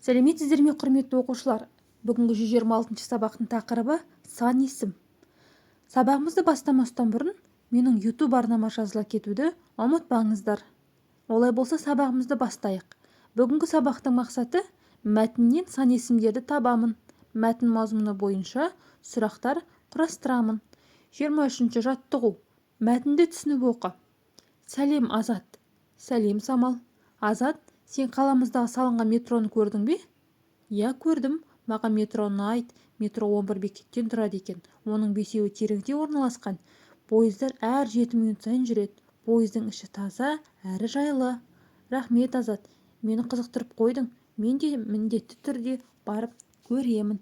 Сәлеметсіздер ме, құрметті оқушылар? Бүгінгі 126 сабақтың тақырыбы сан есім. Сабағымызды бастамастан бұрын менің YouTube арнама жазыла кетуді ұмытпаңыздар. Олай болса сабағымызды бастайық. Бүгінгі сабақтың мақсаты мәтіннен сан есімдерді табамын. Мәтін мазмұны бойынша сұрақтар құрастырамын. 23-ші жаттығу. Мәтінді түсініп оқы. Сәлем, Азат. Сәлем, Самал. Азат, сен қаламыздағы салынған метроны көрдің бе? Я, көрдім. Маған метроны айт. Метро 11 бекеттен тұрады екен. Оның 5-еуі тереңде орналасқан. Пойыздар әр 7 минут сайын жүреді. Пойыздың іші таза, әрі жайлы. Рахмет, Азат. Мені қызықтырып қойдың. Мен де міндетті түрде барып көремін.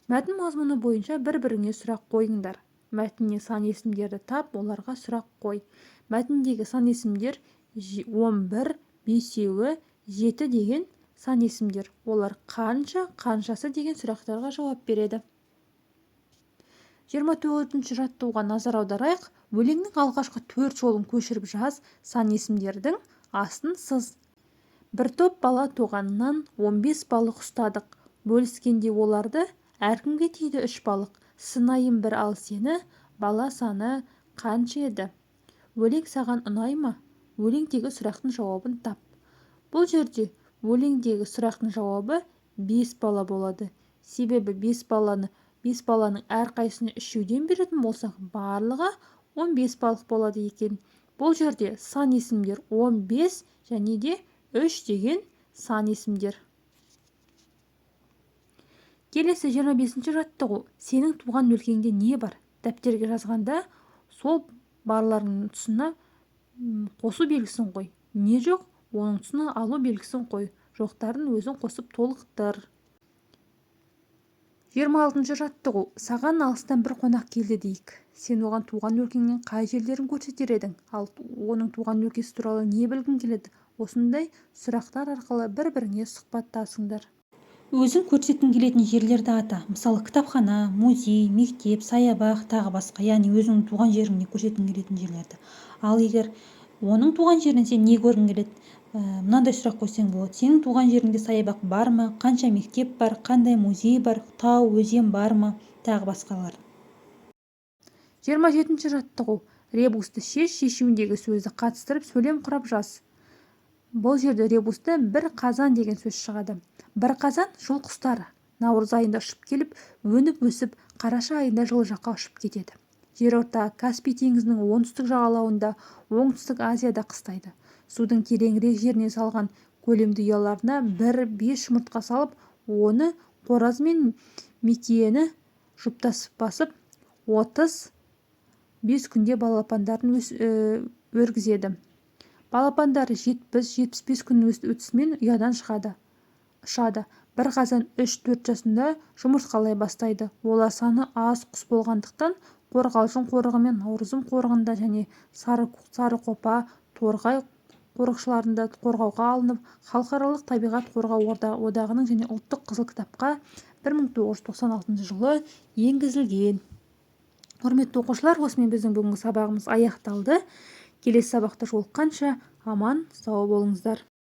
Мәтін мазмұны бойынша бір-біріңе сұрақ қойыңдар. Мәтіннен сан есімдерді тап, оларға сұрақ қой. Мәтіндегі сан есімдер 11, 5-еуі, 7 деген сан есімдер. Олар қанша, қаншасы деген сұрақтарға жауап береді. 24-ші жаттығуға назар аударайық. Өлеңнің алғашқы 4 жолын көшіріп жаз, сан есімдердің астын сыз. Бір топ бала туғаннан 15 балық ұстадық. Бөліскенде оларды әркімге тиді 3 балық. Сынайым бір ал сені, бала саны қанша еді? Өлең саған ұнай ма? Өлеңдегі сұрақтың жауабын тап. Бұл жерде өлеңдегі сұрақтың жауабы 5 бала болады. Себебі 5 баланың әрқайсыны 3-ден беретін болсақ, барлығы 15 балық болады екен. Бұл жерде сан есімдер 15 және де 3 деген сан есімдер. Келесі 25-ші жаттығу. Сенің туған өлкеңде не бар? Дәптерге жазғанда сол барлардың тұсына қосу белгісін қой. Не жоқ? Оның тұсына алу белгісін қой. Жоқтарын өзің қосып толықтыр. 26-ші жаттығу. Саған алыстан бір қонақ келді дейік. Сен оған туған өлкеңнен қай жерлерін көрсетер едің? Ал оның туған өлкесі туралы не білгің келеді? Осындай сұрақтар арқылы бір-біріңе сұхбаттасыңдар. Өзің көрсеткің келетін жерлерді ата. Мысалы, кітапхана, музей, мектеп, саябақ, тағы басқа. Яғни өзіңнің туған жеріңде көрсеткің келетін жерлерді. Ал егер оның туған жерінен сен не көргің келеді? Мынандай сұрақ қойсаң болады. Сенің туған жеріңде саябақ бар ма? Қанша мектеп бар? Қандай музей бар? Тау, өзен бар ма? Тағы басқалар. 27-ші жаттығу. Ребусты шешуіндегі сөзді қатыстырып сөйлем құрап жаз. Бұл жерде ребусты бір қазан деген сөз шығады. Бір қазан жыл құстары. Наурыз айында ұшып келіп, өніп өсіп, қараша айында жылы жаққа ұшып кетеді. Жерорта Каспий теңізінің оңтүстік жағалауында, оңтүстік Азияда қыстайды. Судың тереңірек жеріне салған көлемді ұяларына 1-5 жұмыртқа салып, оны қораз мен мекиені жұптасып басып, 35 күнде балапандарын өргізеді. Балапандары 70-75 күн өтісімен ұядан ұшады. Бір қазан 3-4 жасында жұмыртқалай бастайды. Олар саны аз құс болғандықтан Қорғалжын қорығы мен Наурызым қорығында және Сарықопа, Торғай қорықшыларында қорғауға алынып, халықаралық табиғат қорғау одағының және ұлттық қызыл кітапқа 1996 жылы енгізілген. Құрметті оқушылар, осымен біздің бүгінгі сабағымыз аяқталды. Келесі сабақта жолыққанша аман сау болыңыздар.